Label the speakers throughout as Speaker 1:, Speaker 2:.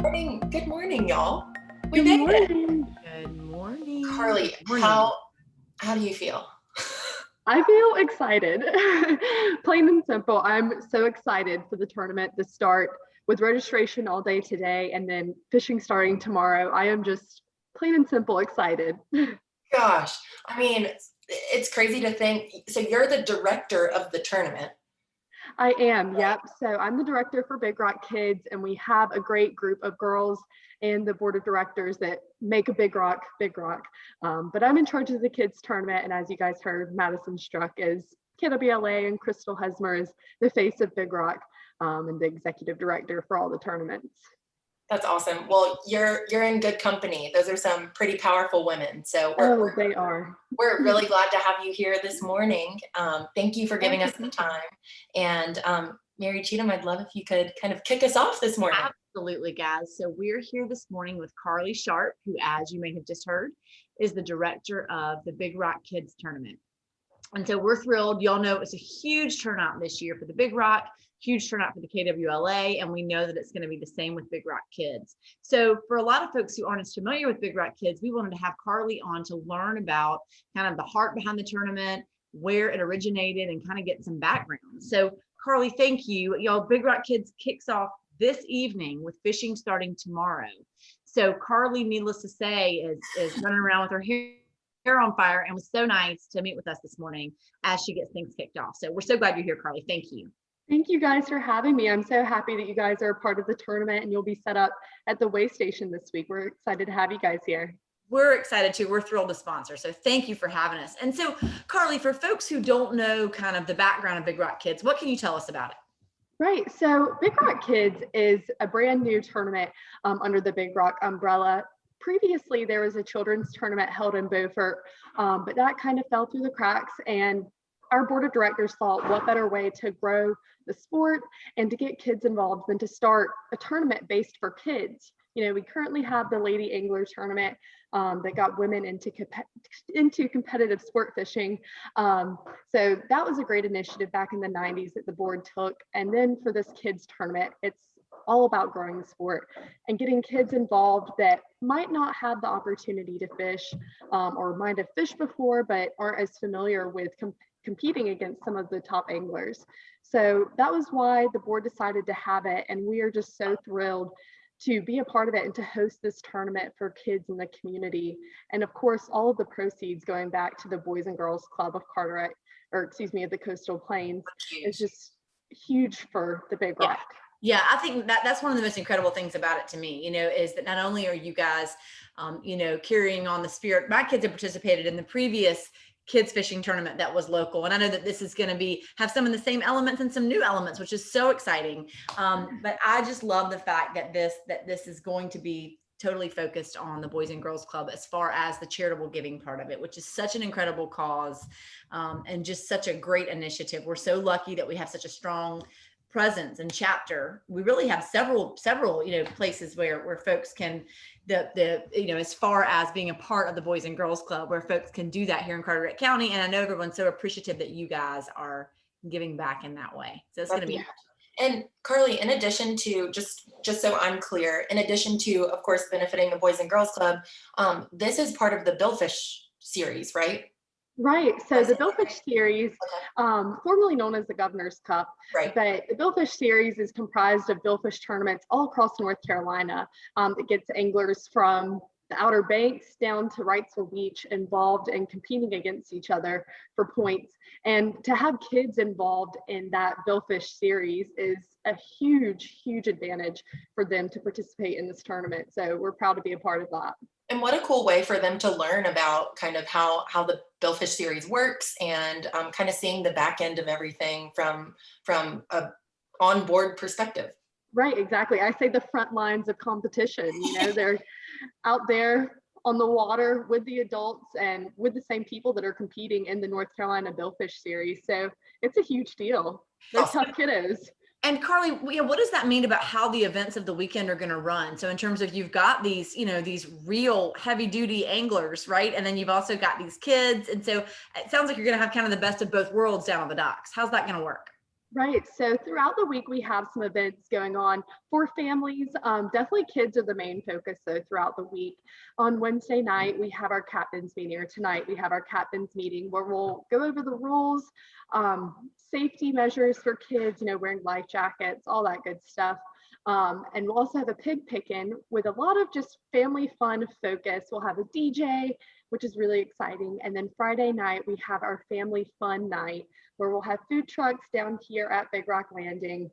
Speaker 1: morning. Good morning, y'all. We
Speaker 2: Good
Speaker 1: made it.
Speaker 2: morning.
Speaker 3: Good morning.
Speaker 1: Carlee,
Speaker 3: Good morning.
Speaker 1: how do you feel?
Speaker 2: I feel excited. Plain and simple. I'm so excited for the tournament to start with registration all day today and then fishing starting tomorrow. I am just plain and simple excited.
Speaker 1: Gosh, I mean, it's crazy to think. So you're the director of the tournament.
Speaker 2: I am, yep. So I'm the director for Big Rock Kids, and we have a great group of girls and the board of directors that make a Big Rock, Big Rock. But I'm in charge of the kids tournament, and as you guys heard, Madison Struck is KWLA and Crystal Hesmer is the face of Big Rock and the executive director for all the tournaments.
Speaker 1: That's awesome. Well, you're in good company. Those are some pretty powerful women. So
Speaker 2: They are.
Speaker 1: We're really glad to have you here this morning. Thank you for giving us the time. And Mary Cheatham, I'd love if you could kind of kick us off this morning.
Speaker 3: Absolutely, guys. So we're here this morning with Carlee Sharpe, who, as you may have just heard, is the director of the Big Rock Kids Tournament. And so we're thrilled. Y'all know it's a huge turnout this year for the Big Rock, huge turnout for the KWLA, and we know that it's going to be the same with Big Rock Kids. So for a lot of folks who aren't as familiar with Big Rock Kids, we wanted to have Carlee on to learn about kind of the heart behind the tournament, where it originated, and kind of get some background. So Carlee, thank you. Y'all, Big Rock Kids kicks off this evening with fishing starting tomorrow. So Carlee, needless to say, is running around with her hair on fire and was so nice to meet with us this morning as she gets things kicked off. So we're so glad you're here, Carlee. Thank you.
Speaker 2: Thank you guys for having me. I'm so happy that you guys are part of the tournament and you'll be set up at the weigh station this week. We're excited to have you guys here.
Speaker 3: We're excited too. We're thrilled to sponsor. So thank you for having us. And so Carlee, for folks who don't know kind of the background of Big Rock Kids, what can you tell us about it?
Speaker 2: Right. So Big Rock Kids is a brand new tournament under the Big Rock umbrella. Previously, there was a children's tournament held in Beaufort, but that kind of fell through the cracks. And our board of directors thought, what better way to grow the sport and to get kids involved than to start a tournament based for kids. You know, we currently have the Lady Angler tournament that got women into competitive sport fishing. So that was a great initiative back in the 90s that the board took. And then for this kids tournament, it's all about growing the sport and getting kids involved that might not have the opportunity to fish or might have fished before, but aren't as familiar with competing against some of the top anglers. So that was why the board decided to have it. And we are just so thrilled to be a part of it and to host this tournament for kids in the community. And of course, all of the proceeds going back to the Boys and Girls Club of Carteret, of the Coastal Plains, is just huge for the Big Rock.
Speaker 3: Yeah, I think that's one of the most incredible things about it to me, you know, is that not only are you guys, carrying on the spirit. My kids have participated in the previous kids fishing tournament that was local. And I know that this is going to have some of the same elements and some new elements, which is so exciting. But I just love the fact that this is going to be totally focused on the Boys and Girls Club as far as the charitable giving part of it, which is such an incredible cause and just such a great initiative. We're so lucky that we have such a strong presence and chapter. We really have several places where folks can as far as being a part of the Boys and Girls Club, where folks can do that here in Carteret County. And I know everyone's so appreciative that you guys are giving back in that way. So it's going to be.
Speaker 1: And Carlee, in addition to just so I'm clear, in addition to, of course, benefiting the Boys and Girls Club, this is part of the Billfish Series, right?
Speaker 2: Right. So the Billfish Series, formerly known as the Governor's Cup,
Speaker 1: right.
Speaker 2: But the Billfish Series is comprised of billfish tournaments all across North Carolina that gets anglers from the Outer Banks down to Wrightsville Beach involved and competing against each other for points. And to have kids involved in that Billfish Series is a huge, huge advantage for them to participate in this tournament. So we're proud to be a part of that.
Speaker 1: And what a cool way for them to learn about kind of how the Billfish Series works and kind of seeing the back end of everything from a on-board perspective.
Speaker 2: Right, exactly. I say the front lines of competition. They're out there on the water with the adults and with the same people that are competing in the North Carolina Billfish Series. So it's a huge deal. They're tough kiddos.
Speaker 3: And Carlee, what does that mean about how the events of the weekend are going to run? So in terms of you've got these, these real heavy duty anglers, right? And then you've also got these kids. And so it sounds like you're going to have kind of the best of both worlds down on the docks. How's that going to work?
Speaker 2: Right. So throughout the week, we have some events going on for families. Definitely kids are the main focus though throughout the week. On Wednesday night, we have our captain's meeting, or tonight we have our captain's meeting where we'll go over the rules, safety measures for kids, wearing life jackets, all that good stuff. And we'll also have a pig picking with a lot of just family fun focus. We'll have a DJ, which is really exciting. And then Friday night, we have our family fun night where we'll have food trucks down here at Big Rock Landing.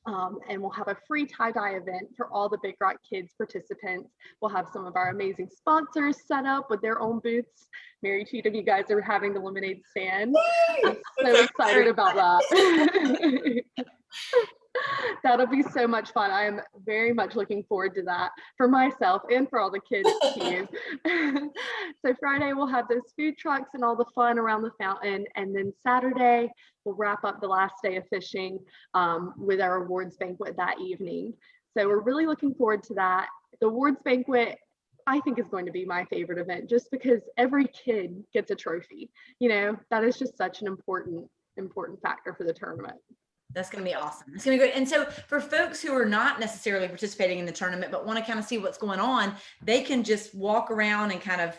Speaker 2: And we'll have a free tie-dye event for all the Big Rock Kids participants. We'll have some of our amazing sponsors set up with their own booths. Mary Cheatham, you guys are having the lemonade stand. I'm so excited about that. That'll be so much fun. I am very much looking forward to that for myself and for all the kids too. So Friday we'll have those food trucks and all the fun around the fountain. And then Saturday we'll wrap up the last day of fishing with our awards banquet that evening. So we're really looking forward to that. The awards banquet, I think, is going to be my favorite event just because every kid gets a trophy. That is just such an important factor for the tournament.
Speaker 3: That's going to be awesome. It's going to be great. And so for folks who are not necessarily participating in the tournament, but want to kind of see what's going on, they can just walk around and kind of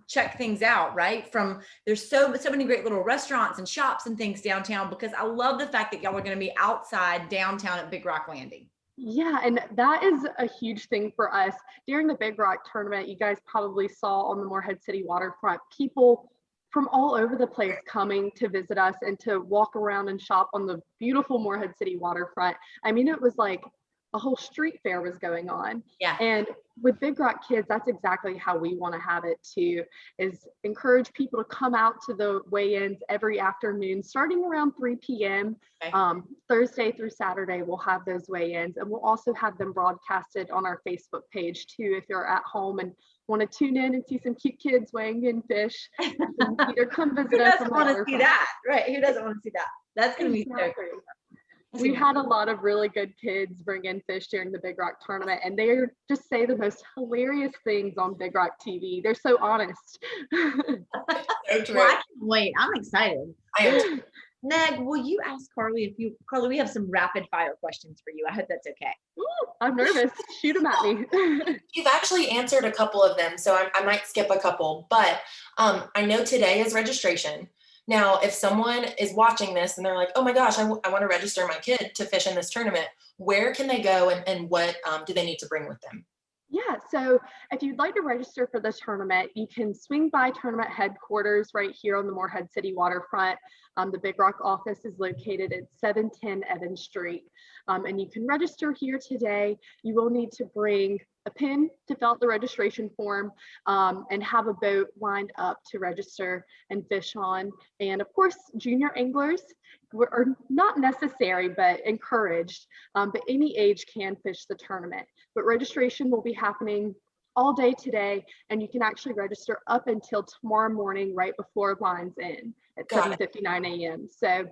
Speaker 3: check things out, right? There's so many great little restaurants and shops and things downtown, because I love the fact that y'all are going to be outside downtown at Big Rock Landing.
Speaker 2: Yeah, and that is a huge thing for us. During the Big Rock tournament, you guys probably saw on the Morehead City waterfront, people from all over the place coming to visit us and to walk around and shop on the beautiful Morehead City waterfront. I mean, it was like a whole street fair was going on.
Speaker 3: Yeah.
Speaker 2: And with Big Rock Kids, that's exactly how we want to have it too, is encourage people to come out to the weigh-ins every afternoon, starting around 3 p.m.
Speaker 3: Okay.
Speaker 2: Thursday through Saturday, we'll have those weigh-ins, and we'll also have them broadcasted on our Facebook page too. If you're at home and want to tune in and see some cute kids weighing in fish, either come visit us.
Speaker 3: Who doesn't want to see that? Right. Who doesn't want to see that? That's going to be so great.
Speaker 2: We had a lot of really good kids bring in fish during the Big Rock tournament, and they just say the most hilarious things on Big Rock TV. They're so honest.
Speaker 3: Well, I can't wait. I'm excited.
Speaker 1: I am.
Speaker 3: Meg, will you ask Carlee Carlee, we have some rapid fire questions for you. I hope that's okay.
Speaker 2: Ooh, I'm nervous. Shoot them at me.
Speaker 1: You've actually answered a couple of them, so I might skip a couple, but I know today is registration. Now, if someone is watching this and they're like, oh my gosh, I want to register my kid to fish in this tournament, where can they go and what do they need to bring with them?
Speaker 2: Yeah, so if you'd like to register for this tournament, you can swing by tournament headquarters right here on the Morehead City waterfront. The Big Rock office is located at 710 Evans Street. And you can register here today. You will need to bring a pin to fill out the registration form and have a boat lined up to register and fish on. And of course, junior anglers are not necessary, but encouraged. But any age can fish the tournament. But registration will be happening all day today, and you can actually register up until tomorrow morning right before lines in at 7:59 a.m. So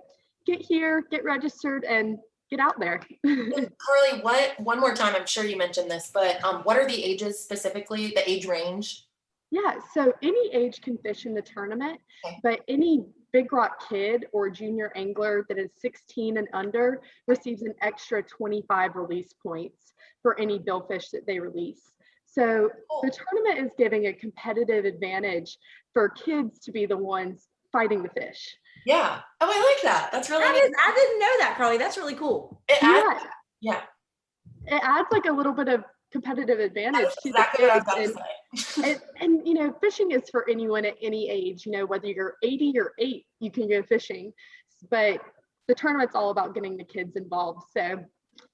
Speaker 2: get here, get registered, and get out there.
Speaker 1: Carlee, one more time, I'm sure you mentioned this, but what are the ages specifically, the age range?
Speaker 2: Yeah, so any age can fish in the tournament, but any Big Rock kid or junior angler that is 16 and under receives an extra 25 release points for any billfish that they release. So the tournament is giving a competitive advantage for kids to be the ones fighting the fish.
Speaker 1: Yeah. Oh, I like that. That's really neat.
Speaker 3: I didn't know that, Carlee. That's really cool.
Speaker 1: It adds, yeah.
Speaker 2: It adds like a little bit of competitive advantage to
Speaker 1: exactly
Speaker 2: the
Speaker 1: what I was
Speaker 2: kids.
Speaker 1: about to say.
Speaker 2: And fishing is for anyone at any age. Whether you're 80 or 8, you can go fishing. But the tournament's all about getting the kids involved. So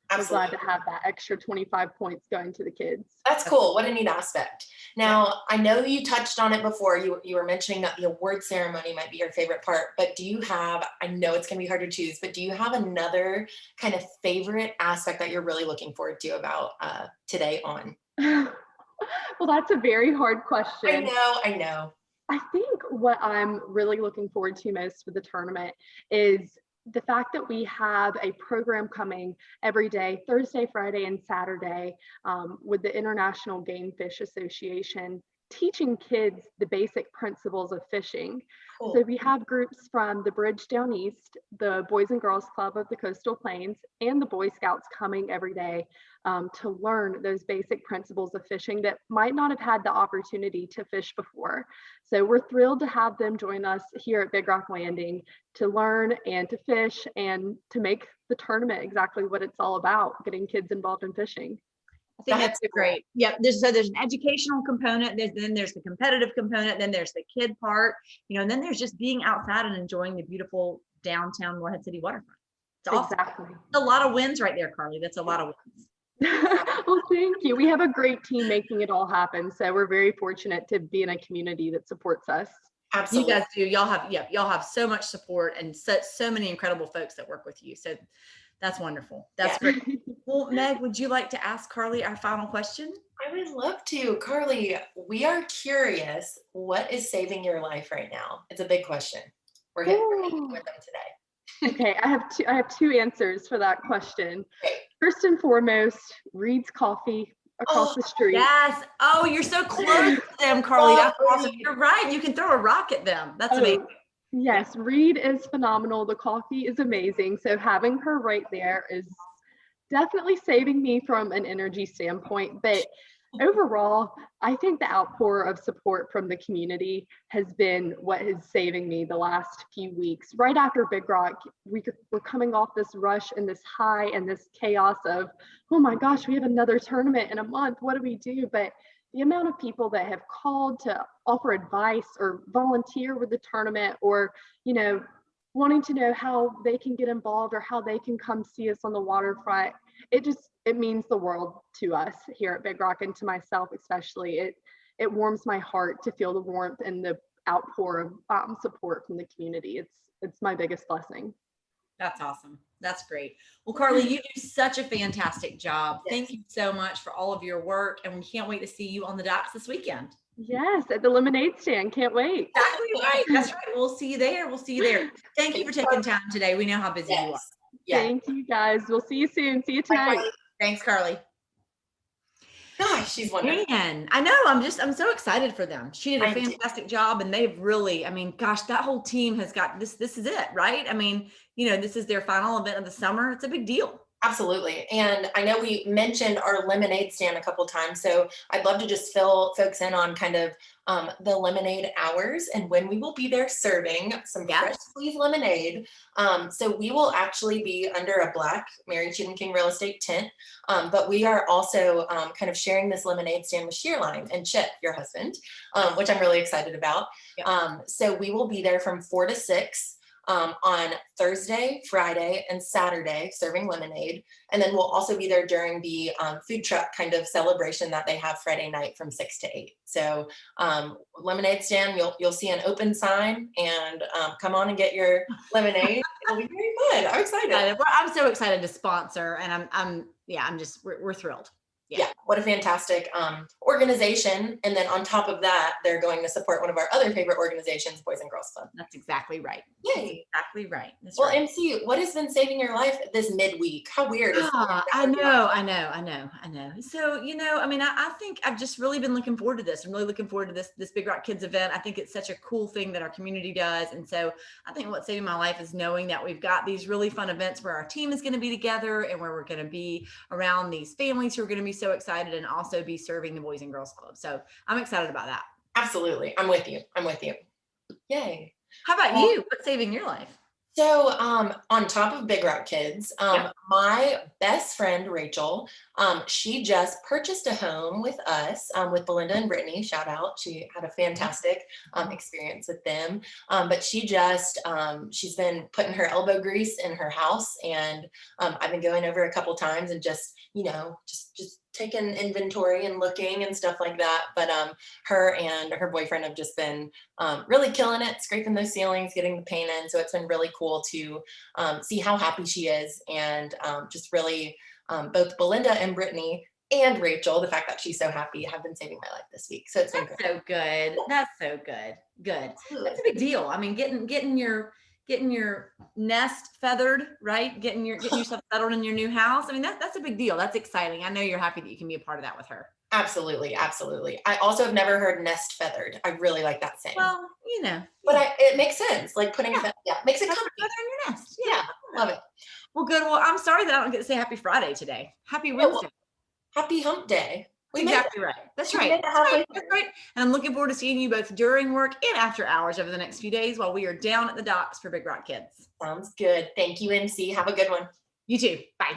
Speaker 2: I'm glad to have that extra 25 points going to the kids.
Speaker 1: That's cool. What a neat aspect. Now, I know you touched on it before. You were mentioning that the award ceremony might be your favorite part, but do you have, I know it's going to be hard to choose, but do you have another kind of favorite aspect that you're really looking forward to about today on?
Speaker 2: Well, that's a very hard question.
Speaker 1: I know.
Speaker 2: I think what I'm really looking forward to most with the tournament is the fact that we have a program coming every day, Thursday, Friday, and Saturday, with the International Game Fish Association teaching kids the basic principles of fishing.
Speaker 1: Cool.
Speaker 2: So we have groups from the Bridge Down East, the Boys and Girls Club of the Coastal Plains, and the Boy Scouts coming every day to learn those basic principles of fishing that might not have had the opportunity to fish before. So we're thrilled to have them join us here at Big Rock Landing to learn and to fish and to make the tournament exactly what it's all about, getting kids involved in fishing.
Speaker 3: I think that's great. Yep. There's an educational component. Then there's the competitive component. Then there's the kid part, and then there's just being outside and enjoying the beautiful downtown Morehead City waterfront. It's awesome.
Speaker 2: Exactly.
Speaker 3: A lot of wins right there, Carlee. That's a lot of wins.
Speaker 2: Well, thank you. We have a great team making it all happen. So we're very fortunate to be in a community that supports us.
Speaker 1: Absolutely.
Speaker 3: You guys do. Y'all have so much support and so many incredible folks that work with you. So that's wonderful. That's great. Well, Meg, would you like to ask Carlee our final question?
Speaker 1: I would love to. Carlee, we are curious, what is saving your life right now? It's a big question. We're hitting with them today.
Speaker 2: Okay, I have two answers for that question. First and foremost, Reed's Coffee across the street.
Speaker 3: Yes. Oh, you're so close to them, Carlee. That's awesome. You're right. You can throw a rock at them. That's amazing.
Speaker 2: Yes, Reed is phenomenal. The coffee is amazing. So having her right there is definitely saving me from an energy standpoint. But overall, I think the outpour of support from the community has been what is saving me the last few weeks. Right after Big Rock, we're coming off this rush and this high and this chaos of, oh my gosh, we have another tournament in a month. What do we do? But the amount of people that have called to offer advice or volunteer with the tournament, or, wanting to know how they can get involved or how they can come see us on the waterfront, it means the world to us here at Big Rock, and to myself especially. It warms my heart to feel the warmth and the outpour of support from the community. It's my biggest blessing.
Speaker 3: That's awesome. That's great. Well, Carlee, you do such a fantastic job.
Speaker 1: Yes.
Speaker 3: Thank you so much for all of your work, and we can't wait to see you on the docks this weekend.
Speaker 2: Yes, at the lemonade stand. Can't wait.
Speaker 3: Exactly right. That's right. We'll see you there. Thank you for taking time today. We know how busy you are.
Speaker 1: Yeah.
Speaker 2: Thank you, guys. We'll see you soon. See you tonight.
Speaker 3: Thanks, Carlee.
Speaker 1: Gosh, she's wonderful.
Speaker 3: Man, I know. I'm so excited for them. She did a fantastic job, and they've really, gosh, that whole team has got this. This is it, right? This is their final event of the summer. It's a big deal.
Speaker 1: Absolutely. And I know we mentioned our lemonade stand a couple of times, so I'd love to just fill folks in on kind of the lemonade hours and when we will be there serving some fresh squeezed lemonade. So we will actually be under a black Mary Cheatham King real estate tent, but we are also kind of sharing this lemonade stand with Shearline and Chip, your husband, which I'm really excited about. So we will be there from 4 to 6. On Thursday, Friday, and Saturday, serving lemonade. And then we'll also be there during the food truck kind of celebration that they have Friday night from 6 to 8. So lemonade stand, you'll see an open sign, and come on and get your lemonade. It'll be very fun. I'm excited.
Speaker 3: I'm so excited to sponsor, and we're thrilled.
Speaker 1: Yeah, what a fantastic organization. And then on top of that, they're going to support one of our other favorite organizations, Boys and Girls Club.
Speaker 3: That's exactly right.
Speaker 1: Yay.
Speaker 3: Exactly right. That's
Speaker 1: well,
Speaker 3: right.
Speaker 1: MC, what has been saving your life this midweek? How weird is that?
Speaker 3: I know. So, I think I've just really been looking forward to this. I'm really looking forward to this Big Rock Kids event. I think it's such a cool thing that our community does. And so I think what's saving my life is knowing that we've got these really fun events where our team is going to be together and where we're going to be around these families who are going to be so excited, and also be serving the Boys and Girls Club. So I'm excited about that.
Speaker 1: Absolutely. I'm with you. Yay.
Speaker 3: How about you? What's saving your life?
Speaker 1: So on top of Big Rock Kids, my best friend, Rachel, she just purchased a home with us, with Belinda and Brittany, shout out. She had a fantastic experience with them. But she's been putting her elbow grease in her house, and I've been going over a couple times and just taking inventory and looking and stuff like that. But her and her boyfriend have just been really killing it, scraping those ceilings, getting the paint in. So it's been really cool to see how happy she is, and just really both Belinda and Brittany and Rachel, the fact that she's so happy, have been saving my life this week. So it's been great.
Speaker 3: So good. That's so good. Good. That's a big deal. Getting getting your nest feathered, right? Getting yourself settled in your new house. I mean, that's a big deal. That's exciting. I know you're happy that you can be a part of that with her.
Speaker 1: Absolutely, absolutely. I also have never heard nest feathered. I really like that saying.
Speaker 3: Well, you know,
Speaker 1: But it makes sense. Like putting, makes it
Speaker 3: feather
Speaker 1: comfy.
Speaker 3: in your nest.
Speaker 1: Yeah, love it.
Speaker 3: Well, good. Well, I'm sorry that I don't get to say happy Friday today. Happy Wednesday.
Speaker 1: Happy hump day. We made
Speaker 3: Exactly right. That's right. That's right. And I'm looking forward to seeing you both during work and after hours over the next few days while we are down at the docks for Big Rock Kids.
Speaker 1: Sounds good. Thank you, MC. Have a good one.
Speaker 3: You too. Bye.